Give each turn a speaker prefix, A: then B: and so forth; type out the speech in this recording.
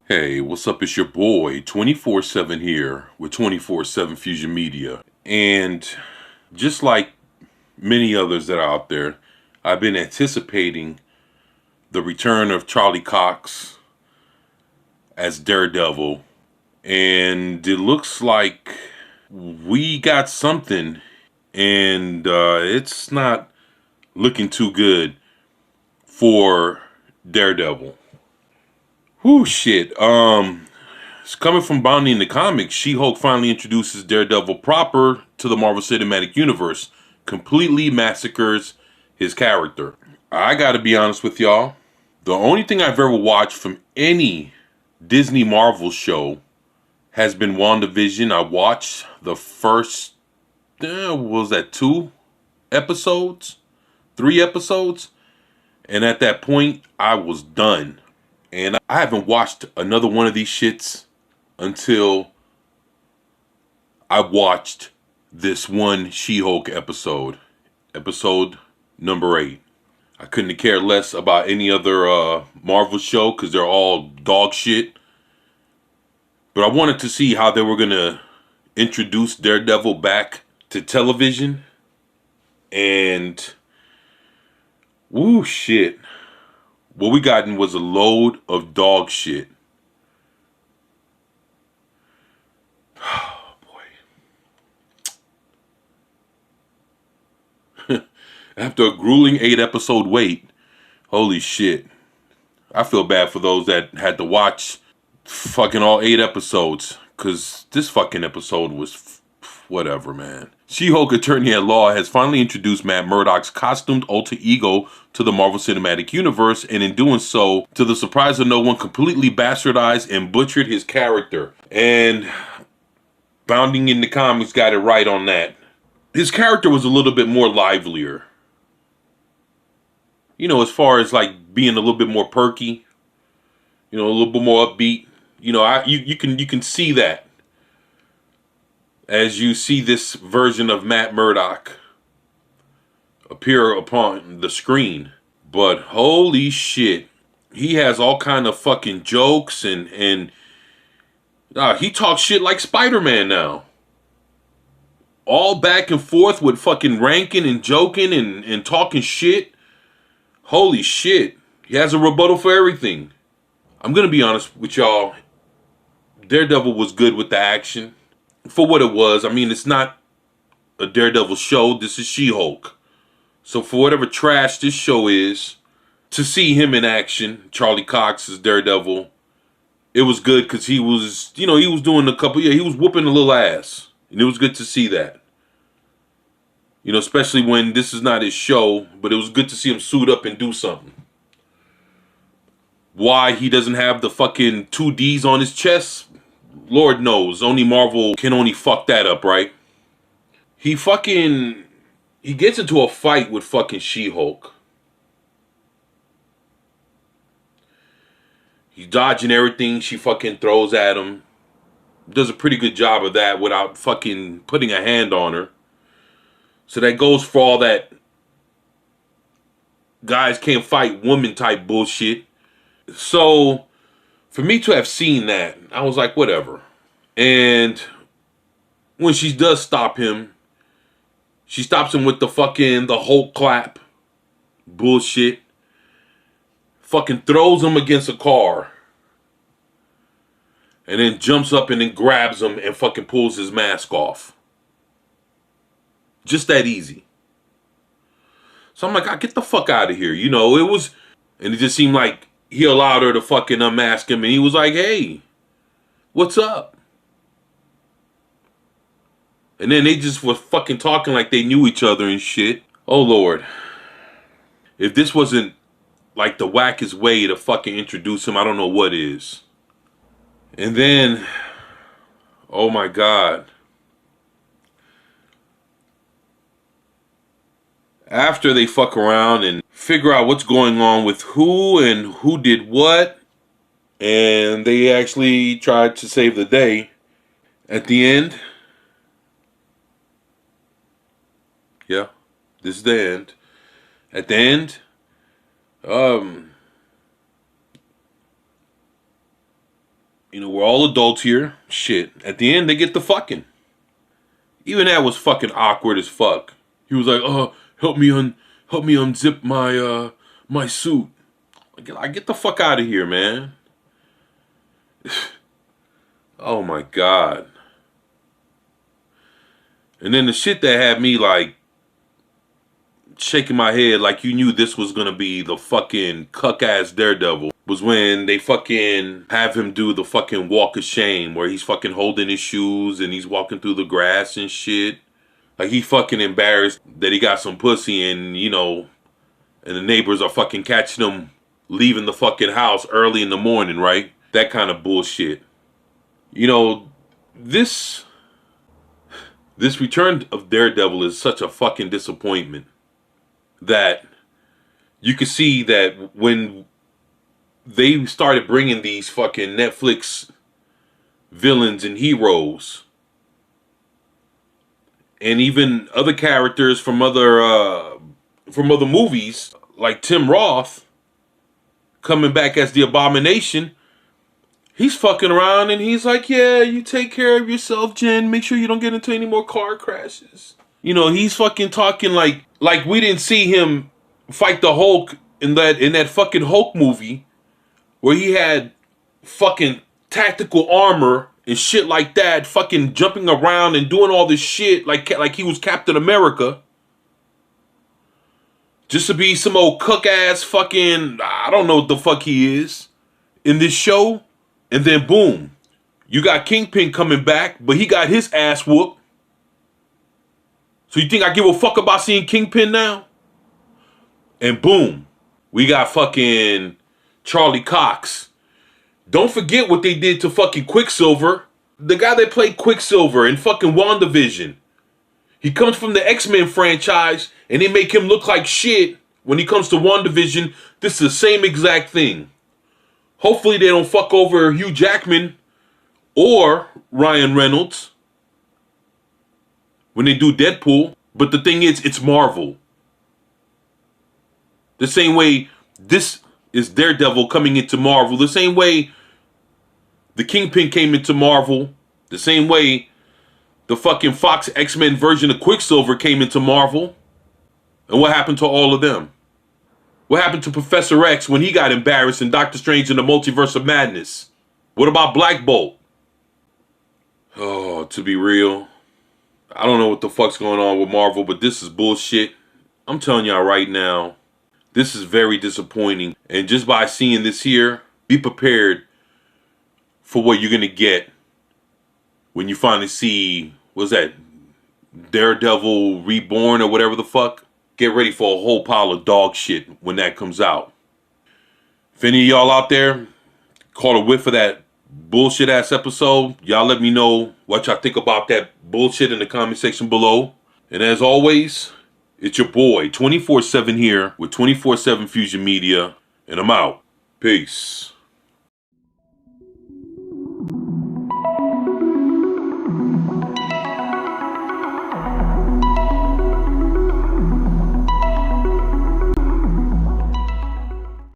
A: Hey, what's up? It's your boy 24/7 here with 24/7 Fusion Media. And just like many others that are out there, I've been anticipating the return of Charlie Cox as Daredevil. And it looks like we got something, and it's not looking too good for Daredevil. Whew, shit. It's coming from Bounty in the comics. She-Hulk finally introduces Daredevil proper to the Marvel Cinematic Universe, completely massacres his character. I gotta be honest with y'all. The only thing I've ever watched from any Disney Marvel show has been WandaVision. I watched the first, what was that, 2 episodes? 3 episodes? And at that point, I was done. And I haven't watched another one of these shits until I watched this one She-Hulk episode number 8. I couldn't care less about any other Marvel show because they're all dog shit. But I wanted to see how they were going to introduce Daredevil back to television. And, woo, shit. What we gotten was a load of dog shit. After a grueling 8-episode wait, holy shit. I feel bad for those that had to watch fucking all 8 episodes, because this fucking episode was whatever, man. She-Hulk attorney at law has finally introduced Matt Murdock's costumed alter ego to the Marvel Cinematic Universe, and in doing so, to the surprise of no one, completely bastardized and butchered his character. And Bounding in the Comics got it right on that. His character was a little bit more livelier. You know, as far as like being a little bit more perky, you know, a little bit more upbeat. You know, you can see that as you see this version of Matt Murdock appear upon the screen. But holy shit, he has all kind of fucking jokes and he talks shit like Spider-Man now. All back and forth with fucking ranking and joking and talking shit. Holy shit, he has a rebuttal for everything. I'm gonna be honest with y'all. Daredevil was good with the action for what it was. I mean, it's not a Daredevil show. This is She-Hulk. So for whatever trash this show is, to see him in action, Charlie Cox as Daredevil, it was good because he was, you know, he was doing a couple, he was whooping a little ass. And it was good to see that. You know, especially when this is not his show, but it was good to see him suit up and do something. Why he doesn't have the fucking 2Ds on his chest, Lord knows. Only Marvel can only fuck that up, right? He gets into a fight with fucking She-Hulk. He's dodging everything she fucking throws at him. Does a pretty good job of that without fucking putting a hand on her. So that goes for all that guys can't fight women type bullshit. So for me to have seen that, I was like, whatever. And when she does stop him, she stops him with the Hulk clap bullshit. Fucking throws him against a car. And then jumps up and then grabs him and fucking pulls his mask off. Just that easy. So I'm like, get the fuck out of here. You know, it was, and it just seemed like he allowed her to fucking unmask him. And he was like, hey, what's up? And then they just were fucking talking like they knew each other and shit. Oh, Lord. If this wasn't like the wackest way to fucking introduce him, I don't know what is. And then, oh my God. After they fuck around and figure out what's going on with who and who did what, and they actually tried to save the day, at the end, yeah, this is the end. At the end, we're all adults here. Shit. At the end, they get the fucking. Even that was fucking awkward as fuck. He was like, help me unzip my suit. I get the fuck out of here, man. Oh my God. And then the shit that had me like shaking my head like you knew this was gonna be the fucking cuck ass Daredevil was when they fucking have him do the fucking walk of shame where he's fucking holding his shoes and he's walking through the grass and shit. Like he fucking embarrassed that he got some pussy and and the neighbors are fucking catching him leaving the fucking house early in the morning, right? That kind of bullshit. This return of Daredevil is such a fucking disappointment that you could see that when they started bringing these fucking Netflix villains and heroes and even other characters from other movies like Tim Roth coming back as the Abomination, he's fucking around and he's like, yeah, you take care of yourself, Jen. Make sure you don't get into any more car crashes. He's fucking talking like we didn't see him fight the Hulk in that fucking Hulk movie where he had fucking tactical armor and shit like that, fucking jumping around and doing all this shit like he was Captain America. Just to be some old cook ass fucking, I don't know what the fuck he is in this show. And then boom, you got Kingpin coming back, but he got his ass whooped. So you think I give a fuck about seeing Kingpin now? And boom, we got fucking Charlie Cox. Don't forget what they did to fucking Quicksilver. The guy that played Quicksilver in fucking WandaVision. He comes from the X-Men franchise and they make him look like shit when he comes to WandaVision. This is the same exact thing. Hopefully they don't fuck over Hugh Jackman or Ryan Reynolds when they do Deadpool. But the thing is, it's Marvel. The same way this is Daredevil coming into Marvel. The same way the Kingpin came into Marvel. The same way the fucking Fox X-Men version of Quicksilver came into Marvel. And what happened to all of them? What happened to Professor X when he got embarrassed in Doctor Strange in the Multiverse of Madness? What about Black Bolt? Oh, to be real, I don't know what the fuck's going on with Marvel, but this is bullshit. I'm telling y'all right now, this is very disappointing. And just by seeing this here, be prepared for what you're going to get when you finally see, what's that, Daredevil Reborn or whatever the fuck. Get ready for a whole pile of dog shit when that comes out. If any of y'all out there caught a whiff of that bullshit ass episode, y'all let me know what y'all think about that bullshit in the comment section below. And as always, it's your boy 24/7 here with 24/7 Fusion Media, and I'm out. Peace.